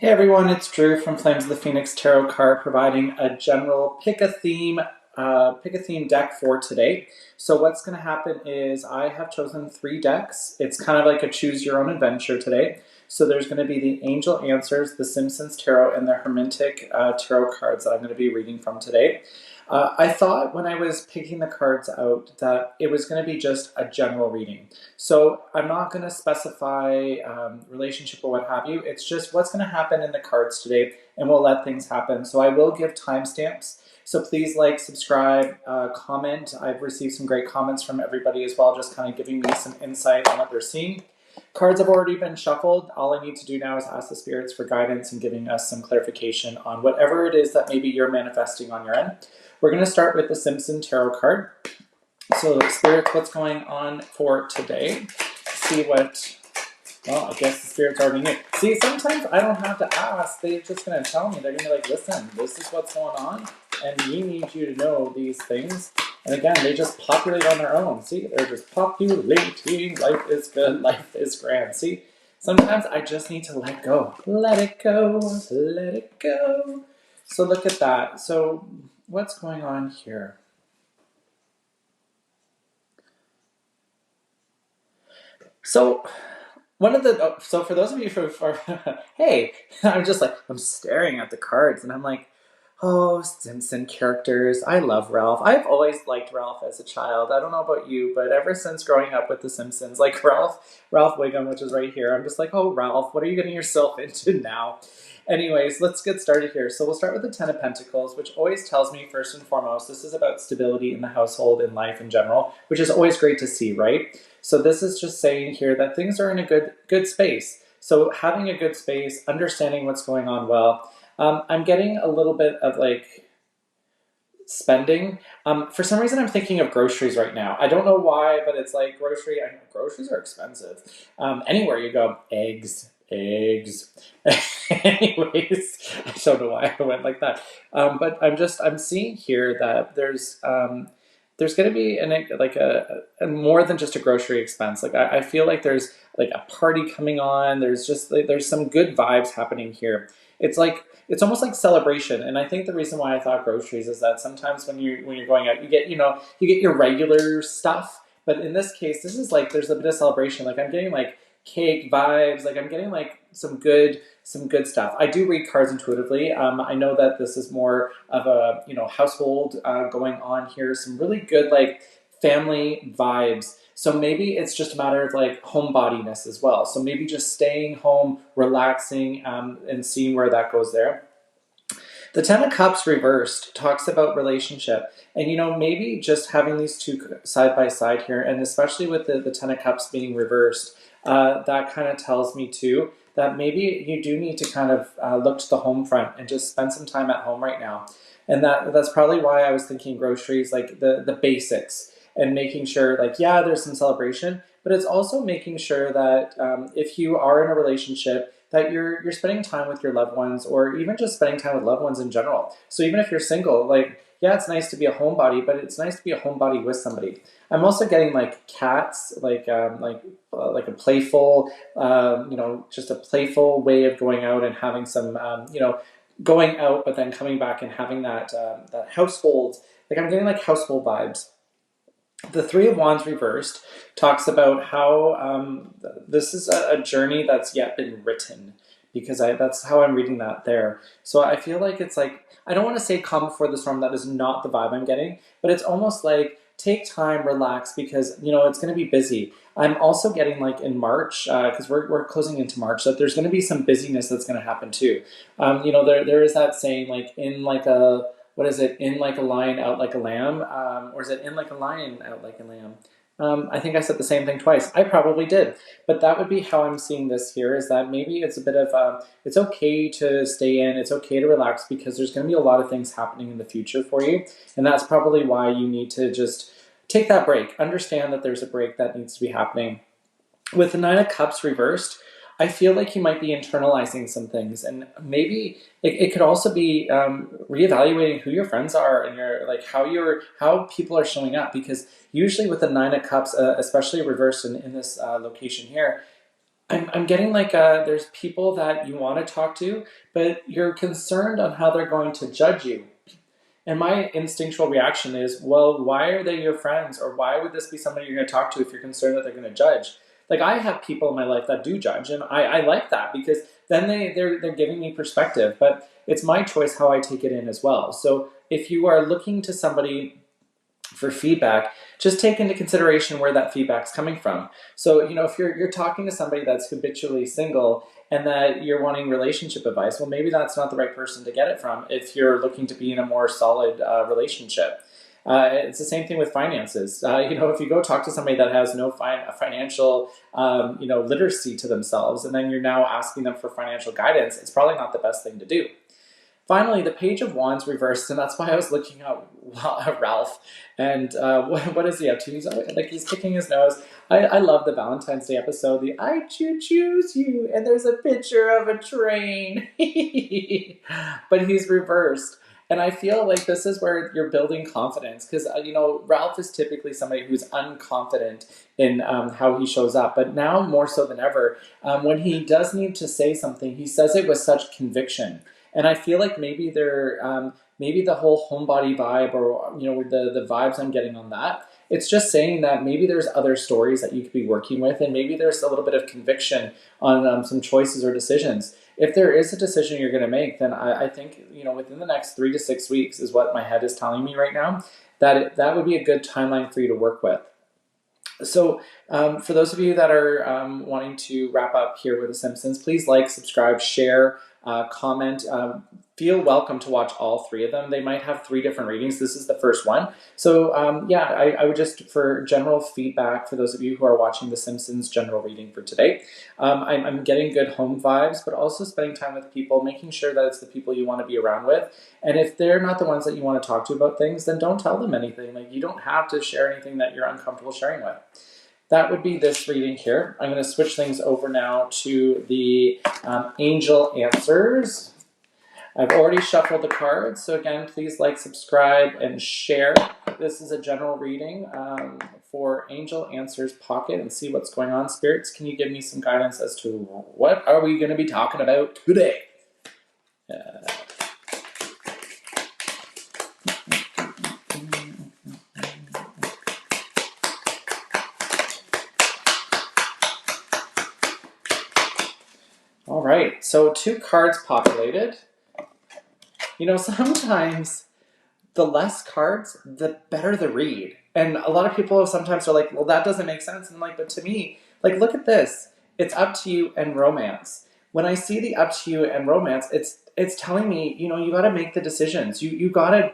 Hey everyone, it's Drew from Flames of the Phoenix Tarot card, providing a general pick a theme deck for today. So what's going to happen is I have chosen 3 decks. It's kind of like a choose your own adventure today. So there's going to be the Angel Answers, the Simpsons Tarot, and the Hermetic Tarot cards that I'm going to be reading from today. I thought when I was picking the cards out that it was going to be just a general reading. So I'm not going to specify relationship or what have you. It's just what's going to happen in the cards today, and we'll let things happen. So I will give timestamps. So please like, subscribe, comment. I've received some great comments from everybody as well, just kind of giving me some insight on what they're seeing. Cards have already been shuffled. All I need to do now is ask the spirits for guidance and giving us some clarification on whatever it is that maybe you're manifesting on your end. We're going to start with the Simpson Tarot card. So, spirits, what's going on for today? See what, well, I guess the spirits already knew. See, sometimes I don't have to ask. They're just going to tell me. They're going to be like, listen, this is what's going on, and we need you to know these things. And again, they just populate on their own. See, they're just populating. Life is good. Life is grand. See, sometimes I just need to let go. Let it go. Let it go. So look at that. So what's going on here? So so for those of you who are, hey, I'm staring at the cards and I'm like, oh, Simpson characters. I love Ralph. I've always liked Ralph as a child. I don't know about you, but ever since growing up with the Simpsons, like Ralph Wiggum, which is right here, I'm just like, oh, Ralph, what are you getting yourself into now? Anyways, let's get started here. So we'll start with the Ten of Pentacles, which always tells me, first and foremost, this is about stability in the household, in life in general, which is always great to see, right? So this is just saying here that things are in a good space. So having a good space, understanding what's going on well. I'm getting a little bit of like spending. For some reason, I'm thinking of groceries right now. I don't know why, but it's like groceries are expensive. Anywhere you go, eggs. Anyways, I don't know why I went like that. But I'm seeing here that there's going to be a more than just a grocery expense. Like I feel like there's like a party coming on. There's just like, there's some good vibes happening here. It's almost like celebration. And I think the reason why I thought groceries is that sometimes when you're going out, you get your regular stuff. But in this case, this is like there's a bit of celebration. Like I'm getting like cake vibes. Like I'm getting like some good stuff. I do read cards intuitively. I know that this is more of a household going on here. Some really good like family vibes. So maybe it's just a matter of like homebodiness as well. So maybe just staying home, relaxing, and seeing where that goes there. The Ten of Cups reversed talks about relationship. And maybe just having these two side by side here, and especially with the Ten of Cups being reversed, that kind of tells me too that maybe you do need to kind of look to the home front and just spend some time at home right now. And that's probably why I was thinking groceries, like the basics, and making sure like, yeah, there's some celebration, but it's also making sure that if you are in a relationship, that you're spending time with your loved ones, or even just spending time with loved ones in general. So even if you're single, like, yeah, it's nice to be a homebody, but it's nice to be a homebody with somebody. I'm also getting like cats, like a playful, just a playful way of going out and having some, going out, but then coming back and having that household. Like I'm getting like household vibes. The Three of Wands reversed talks about how this is a journey that's yet been written, because that's how I'm reading that there. So I feel like it's like, I don't want to say calm before the storm. That is not the vibe I'm getting, but it's almost like take time, relax, because it's going to be busy. I'm also getting like in March, because we're closing into March, that there's going to be some busyness that's going to happen too. There is that saying like in like a, what is it? In like a lion, out like a lamb, or is it in like a lion, out like a lamb? I think I said the same thing twice. I probably did, but that would be how I'm seeing this here. Is that maybe it's a bit of it's okay to stay in, it's okay to relax, because there's going to be a lot of things happening in the future for you, and that's probably why you need to just take that break. Understand that there's a break that needs to be happening. With the Nine of Cups reversed, I feel like you might be internalizing some things, and maybe it could also be reevaluating who your friends are, and how people are showing up. Because usually with the Nine of Cups, especially reversed in this location here, I'm getting like there's people that you want to talk to, but you're concerned on how they're going to judge you. And my instinctual reaction is, well, why are they your friends? Or why would this be somebody you're going to talk to if you're concerned that they're going to judge? Like, I have people in my life that do judge, and I like that because then they're giving me perspective. But it's my choice how I take it in as well. So if you are looking to somebody for feedback, just take into consideration where that feedback's coming from. So, if you're talking to somebody that's habitually single and that you're wanting relationship advice, well, maybe that's not the right person to get it from if you're looking to be in a more solid relationship. It's the same thing with finances. If you go talk to somebody that has no financial, literacy to themselves, and then you're now asking them for financial guidance, it's probably not the best thing to do. Finally, the Page of Wands reversed, and that's why I was looking at Ralph. And what is he up to? He's picking his nose. I love the Valentine's Day episode. The I choose you, and there's a picture of a train, but he's reversed. And I feel like this is where you're building confidence because Ralph is typically somebody who's unconfident in how he shows up, but now more so than ever, when he does need to say something, he says it with such conviction. And I feel like maybe maybe the whole homebody vibe, or the vibes I'm getting on that. It's just saying that maybe there's other stories that you could be working with, and maybe there's a little bit of conviction on some choices or decisions. If there is a decision you're going to make, then I think within the next 3 to 6 weeks is what my head is telling me right now. That would be a good timeline for you to work with. So, for those of you that are wanting to wrap up here with The Simpsons, please like, subscribe, share, comment. Feel welcome to watch all 3 of them. They might have 3 different readings. This is the first one. So, I would just, for general feedback, for those of you who are watching The Simpsons general reading for today, I'm getting good home vibes, but also spending time with people, making sure that it's the people you want to be around with. And if they're not the ones that you want to talk to about things, then don't tell them anything. Like, you don't have to share anything that you're uncomfortable sharing with. That would be this reading here. I'm going to switch things over now to the angel answers. I've already shuffled the cards, so again, please like, subscribe, and share. This is a general reading for Angel Answers Pocket and see what's going on. Spirits, can you give me some guidance as to what are we going to be talking about today? All right, so 2 cards populated. Sometimes the less cards, the better the read. And a lot of people sometimes are like, well, that doesn't make sense. And I'm like, but to me, look at this. It's up to you and romance. When I see the up to you and romance, it's telling me, you got to make the decisions. You got to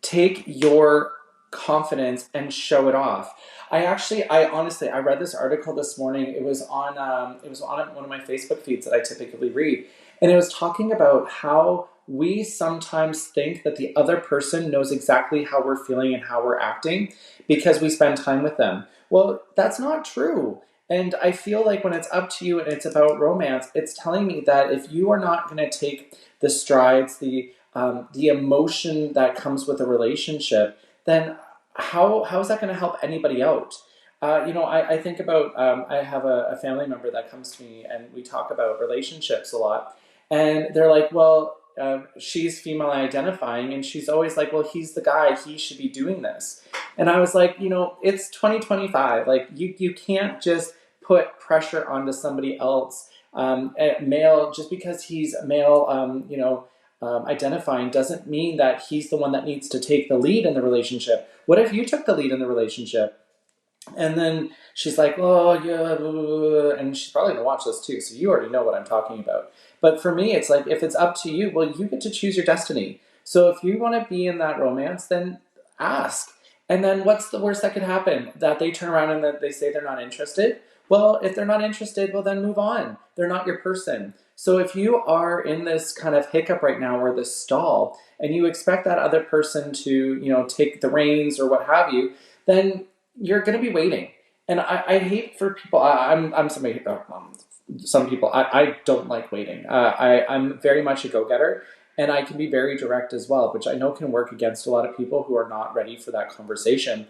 take your confidence and show it off. I honestly, I read this article this morning. It was on one of my Facebook feeds that I typically read, and it was talking about how we sometimes think that the other person knows exactly how we're feeling and how we're acting because we spend time with them. Well, that's not true. And I feel like when it's up to you and it's about romance, it's telling me that if you are not going to take the strides, the emotion that comes with a relationship, then how is that going to help anybody out? I think about, I have a family member that comes to me and we talk about relationships a lot. And they're like, well, she's female identifying, and she's always like, well, he's the guy, he should be doing this. And I was like, it's 2025. Like, you can't just put pressure onto somebody else. Male, just because he's male, identifying doesn't mean that he's the one that needs to take the lead in the relationship. What if you took the lead in the relationship? And then she's like, oh, yeah, and she's probably going to watch this too, so you already know what I'm talking about. But for me, it's like, if it's up to you, well, you get to choose your destiny. So if you want to be in that romance, then ask. And then what's the worst that could happen? That they turn around and that they say they're not interested? Well, if they're not interested, well, then move on. They're not your person. So if you are in this kind of hiccup right now, or this stall, and you expect that other person to, take the reins or what have you, then you're going to be waiting. And I hate for people. I'm somebody. Some people. I don't like waiting. I'm very much a go-getter, and I can be very direct as well, which I know can work against a lot of people who are not ready for that conversation.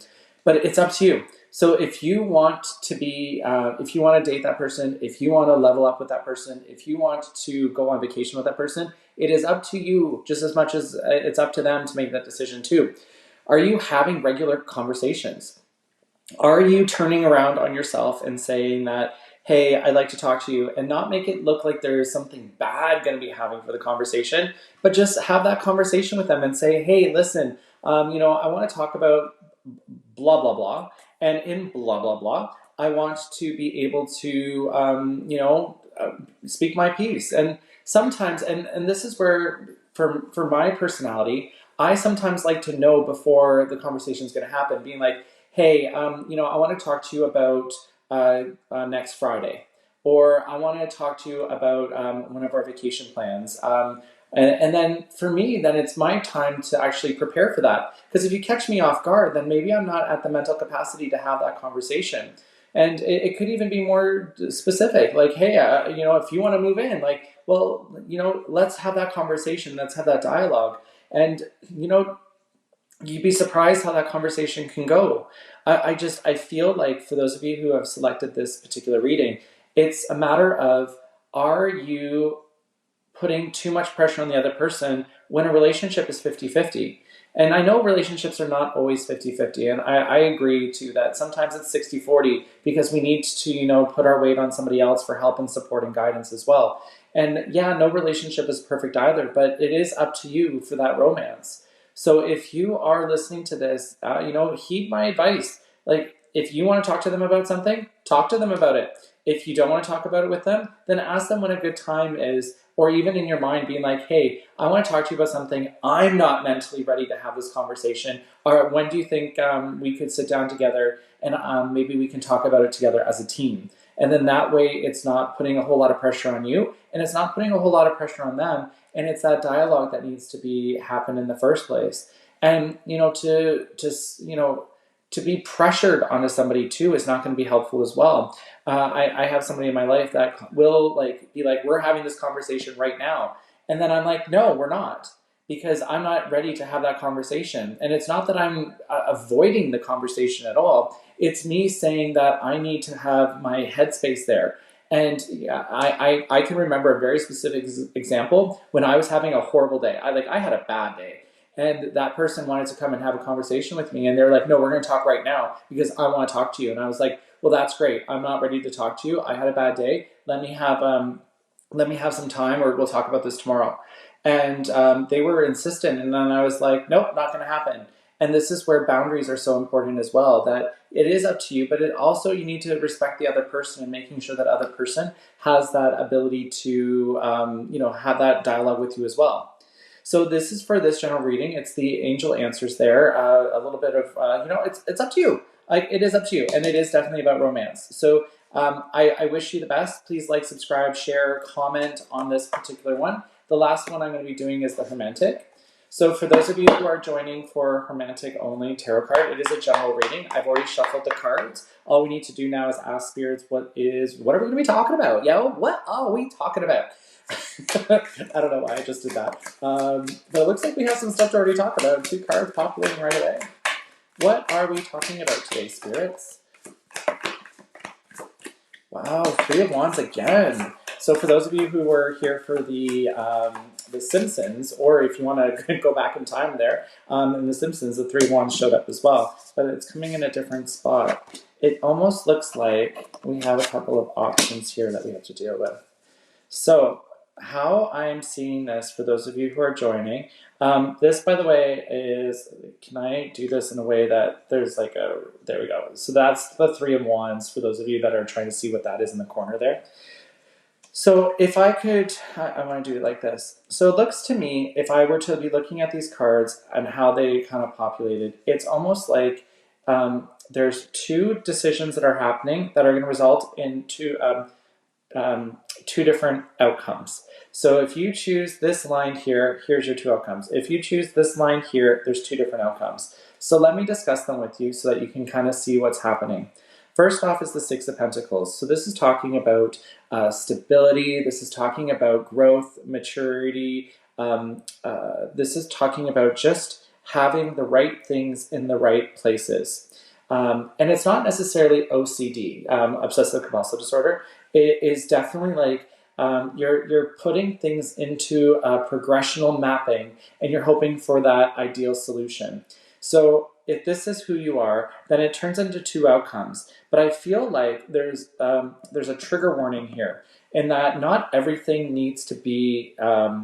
but it's up to you. So if you want to be, if you want to date that person, if you want to level up with that person, if you want to go on vacation with that person, it is up to you just as much as it's up to them to make that decision too. Are you having regular conversations? Are you turning around on yourself and saying that, hey, I'd like to talk to you, and not make it look like there's something bad going to be having for the conversation, but just have that conversation with them and say, hey, listen, I want to talk about blah, blah, blah. And in blah, blah, blah, I want to be able to, speak my piece. And sometimes, and this is where, for my personality, I sometimes like to know before the conversation is going to happen, being like, hey, I want to talk to you about next Friday, or I want to talk to you about one of our vacation plans. And then for me, then it's my time to actually prepare for that. Because if you catch me off guard, then maybe I'm not at the mental capacity to have that conversation. And it could even be more specific, like, hey, if you want to move in, like, well, let's have that conversation, let's have that dialogue. And, you'd be surprised how that conversation can go. I feel like for those of you who have selected this particular reading, it's a matter of, are you putting too much pressure on the other person when a relationship is 50-50? And I know relationships are not always 50-50, and I agree too that sometimes it's 60-40 because we need to, put our weight on somebody else for help and support and guidance as well. And yeah, no relationship is perfect either, but it is up to you for that romance. So if you are listening to this, heed my advice. Like, if you want to talk to them about something, talk to them about it. If you don't want to talk about it with them, then ask them when a good time is, or even in your mind being like, hey, I want to talk to you about something. I'm not mentally ready to have this conversation. Or when do you think we could sit down together and maybe we can talk about it together as a team? And then that way it's not putting a whole lot of pressure on you, and it's not putting a whole lot of pressure on them. And it's that dialogue that needs to be happen in the first place. And, to be pressured onto somebody too is not going to be helpful as well. I have somebody in my life that will be like, we're having this conversation right now. And then I'm like, no, we're not, because I'm not ready to have that conversation. And it's not that I'm avoiding the conversation at all. It's me saying that I need to have my headspace there. And yeah, I can remember a very specific example when I was having a horrible day. I had a bad day. And that person wanted to come and have a conversation with me. And they're like, no, we're going to talk right now because I want to talk to you. And I was like, well, that's great. I'm not ready to talk to you. I had a bad day. Let me have some time, or we'll talk about this tomorrow. And they were insistent. And then I was like, nope, not going to happen. And this is where boundaries are so important as well, that it is up to you, but you need to respect the other person and making sure that other person has that ability to, have that dialogue with you as well. So this is for this general reading. It's the angel answers there. A little bit of, it's up to you. It is up to you. And it is definitely about romance. So I wish you the best. Please like, subscribe, share, comment on this particular one. The last one I'm going to be doing is the Hermetic. So for those of you who are joining for Hermetic only tarot card, it is a general reading. I've already shuffled the cards. All we need to do now is ask spirits, what are we going to be talking about? What are we talking about? I don't know why I just did that. But it looks like we have some stuff to already talk about. 2 cards populating right away. What are we talking about today, spirits? Wow, 3 of Wands again. So for those of you who were here for the Simpsons, or if you want to go back in time there, in the Simpsons, the 3 of Wands showed up as well. But it's coming in a different spot. It almost looks like we have a couple of options here that we have to deal with. So how I'm seeing this, for those of you who are joining, this, by the way, is, can I do this in a way that there's there we go. So that's the 3 of Wands for those of you that are trying to see what that is in the corner there. So if I could, I want to do it like this. So it looks to me, if I were to be looking at these cards and how they kind of populated, it's almost like there's 2 decisions that are happening that are going to result in 2 different outcomes. So if you choose this line here, here's your 2 outcomes. If you choose this line here, there's 2 different outcomes. So let me discuss them with you so that you can kind of see what's happening. First off is the 6 of Pentacles. So this is talking about stability. This is talking about growth, maturity. This is talking about just having the right things in the right places. And it's not necessarily OCD, obsessive compulsive disorder. It is definitely like you're putting things into a progressional mapping, and you're hoping for that ideal solution. So if this is who you are, then it turns into two outcomes. But I feel like there's a trigger warning here, in that not everything needs to be uh,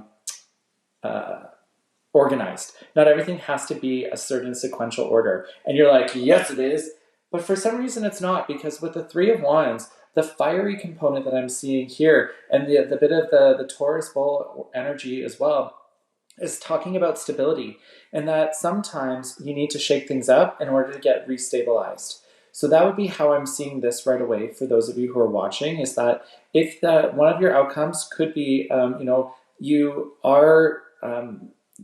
organized. Not everything has to be a certain sequential order. And you're like, yes, it is. But for some reason, it's not, because with the Three of Wands, the fiery component that I'm seeing here, and the bit of the Taurus bull energy as well, is talking about stability, and that sometimes you need to shake things up in order to get restabilized. So that would be how I'm seeing this right away for those of you who are watching, is that if one of your outcomes could be, you are,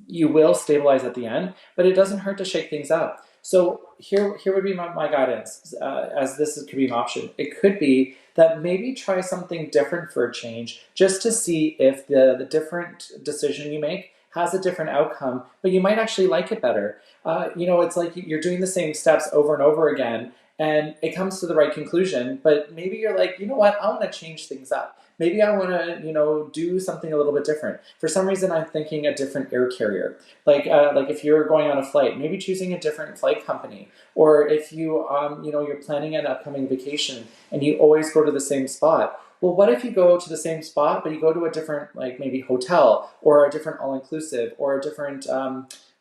you will stabilize at the end, but it doesn't hurt to shake things up. So here would be my guidance, as this could be an option. It could be that maybe try something different for a change, just to see if the different decision you make has a different outcome, but you might actually like it better. It's like you're doing the same steps over and over again, and it comes to the right conclusion, but maybe you're like, you know what, I want to change things up. Maybe I want to, do something a little bit different. For some reason, I'm thinking a different air carrier. Like if you're going on a flight, maybe choosing a different flight company. Or if you're planning an upcoming vacation and you always go to the same spot. Well, what if you go to the same spot, but you go to a different, like maybe hotel, or a different all-inclusive, or a different,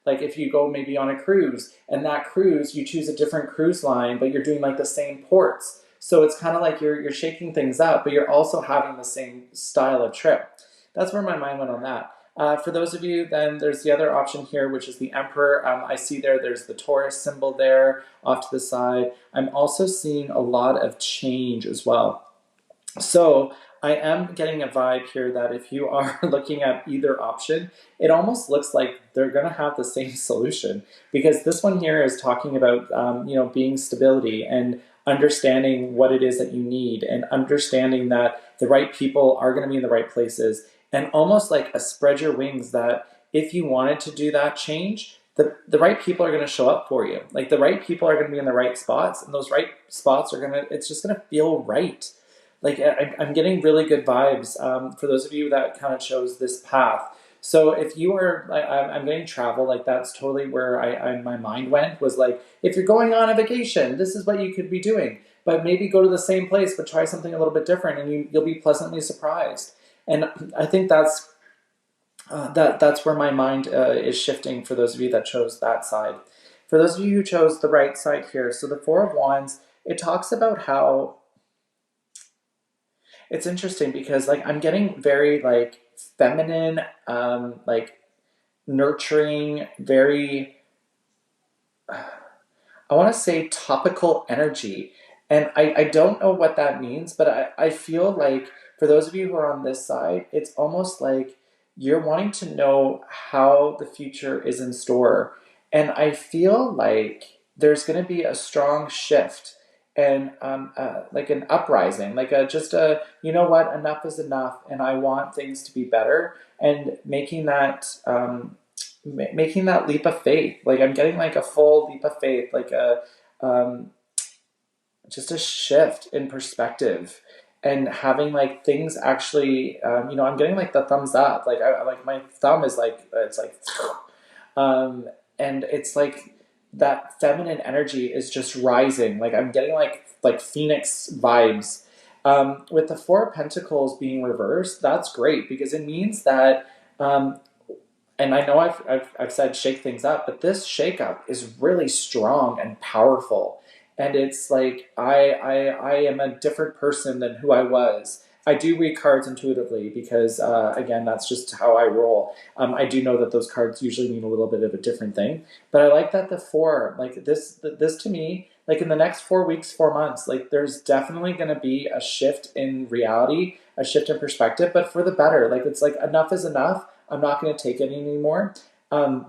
like if you go maybe on a cruise, and that cruise, you choose a different cruise line, but you're doing like the same ports. So it's kind of like you're shaking things up, but you're also having the same style of trip. That's where my mind went on that. For those of you, then there's the other option here, which is the Emperor. I see there's the Taurus symbol there off to the side. I'm also seeing a lot of change as well. So I am getting a vibe here that if you are looking at either option, it almost looks like they're going to have the same solution, because this one here is talking about being stability and understanding what it is that you need, and understanding that the right people are going to be in the right places, and almost like a spread your wings, that if you wanted to do that change, the right people are going to show up for you. Like the right people are going to be in the right spots, and those right spots it's just going to feel right. Like I'm getting really good vibes for those of you that kind of chose this path. So if you are, I'm getting travel, like that's totally where my mind went, was like, if you're going on a vacation, this is what you could be doing. But maybe go to the same place, but try something a little bit different, and you'll be pleasantly surprised. And I think that's where my mind is shifting for those of you that chose that side. For those of you who chose the right side here, so the Four of Wands, it talks about how it's interesting, because like I'm getting very like feminine, like nurturing, very, I want to say topical energy. And I don't know what that means, but I feel like for those of you who are on this side, it's almost like you're wanting to know how the future is in store. And I feel like there's going to be a strong shift, and like an uprising, like just a, you know what, enough is enough, and I want things to be better, and making that leap of faith. Like I'm getting like a full leap of faith, like um, just a shift in perspective, and having like things actually, I'm getting like the thumbs up. Like like my thumb is like, it's like, um, and it's like that feminine energy is just rising. Like I'm getting like Phoenix vibes. With the Four of Pentacles being reversed, that's great, because it means that and I know I've said shake things up, but this shake up is really strong and powerful. And it's like I am a different person than who I was. I do read cards intuitively, because, again, that's just how I roll. I do know that those cards usually mean a little bit of a different thing. But I like that the four, like this to me, like in the next 4 weeks, 4 months, like there's definitely going to be a shift in reality, a shift in perspective, but for the better. Like it's like enough is enough. I'm not going to take it anymore. Um,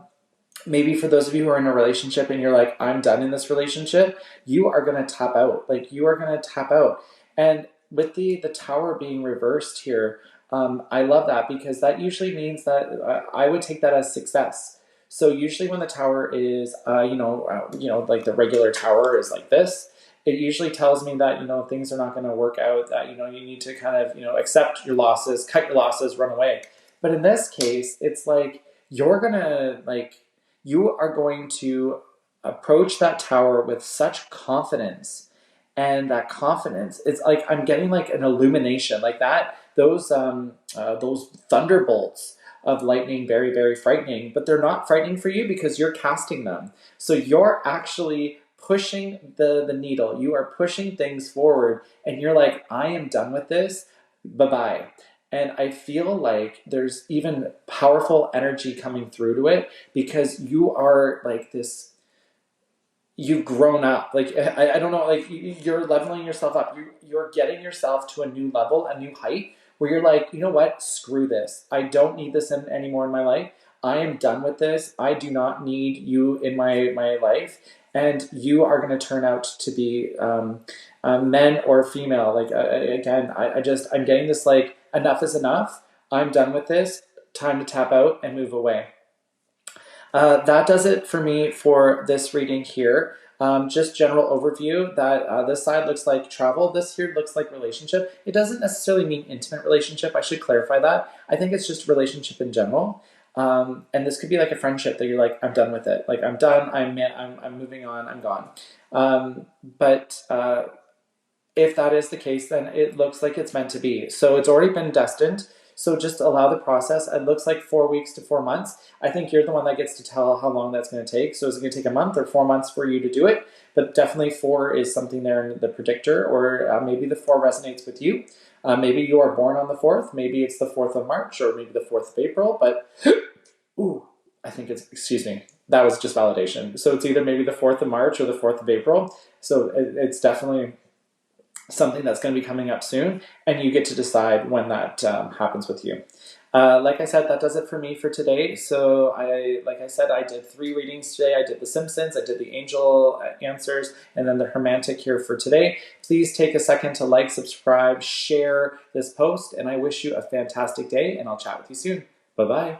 Maybe for those of you who are in a relationship and you're like, I'm done in this relationship, you are going to tap out. Like you are going to tap out. And with the tower being reversed here, I love that, because that usually means that I would take that as success. So usually when the tower is, like the regular tower is like this, it usually tells me that, things are not going to work out, that, you need to kind of, accept your losses, cut your losses, run away. But in this case, it's like, you are going to approach that tower with such confidence. And that confidence, it's like, I'm getting like an illumination like that. Those thunderbolts of lightning, very, very frightening, but they're not frightening for you because you're casting them. So you're actually pushing the needle. You are pushing things forward, and you're like, I am done with this. Bye-bye. And I feel like there's even powerful energy coming through to it because you are like this, you've grown up. Like, I don't know, like you're leveling yourself up. You're getting yourself to a new level, a new height where you're like, you know what? Screw this. I don't need this anymore in my life. I am done with this. I do not need you in my life. And you are going to turn out to be men or female. Like, again, I'm getting this like, enough is enough. I'm done with this. Time to tap out and move away. That does it for me for this reading here. Just general overview that this side looks like travel. This here looks like relationship. It doesn't necessarily mean intimate relationship. I should clarify that. I think it's just relationship in general. And this could be like a friendship that you're like, I'm done with it. Like, I'm done. I'm moving on. I'm gone. But if that is the case, then it looks like it's meant to be. So it's already been destined. So just allow the process. It looks like 4 weeks to 4 months. I think you're the one that gets to tell how long that's going to take. So is it going to take a month or 4 months for you to do it? But definitely 4 is something there in the predictor, or maybe the 4 resonates with you. Maybe you are born on the 4th. Maybe it's the 4th of March or maybe the 4th of April. But, ooh, I think it's, excuse me, that was just validation. So it's either maybe the 4th of March or the 4th of April. So it's definitely something that's going to be coming up soon, and you get to decide when that happens with you. Like I said, that does it for me for today. So like I said, I did 3 readings today. I did the Simpsons, I did the Angel Answers, and then the Hermetic here for today. Please take a second to like, subscribe, share this post, and I wish you a fantastic day, and I'll chat with you soon. Bye-bye.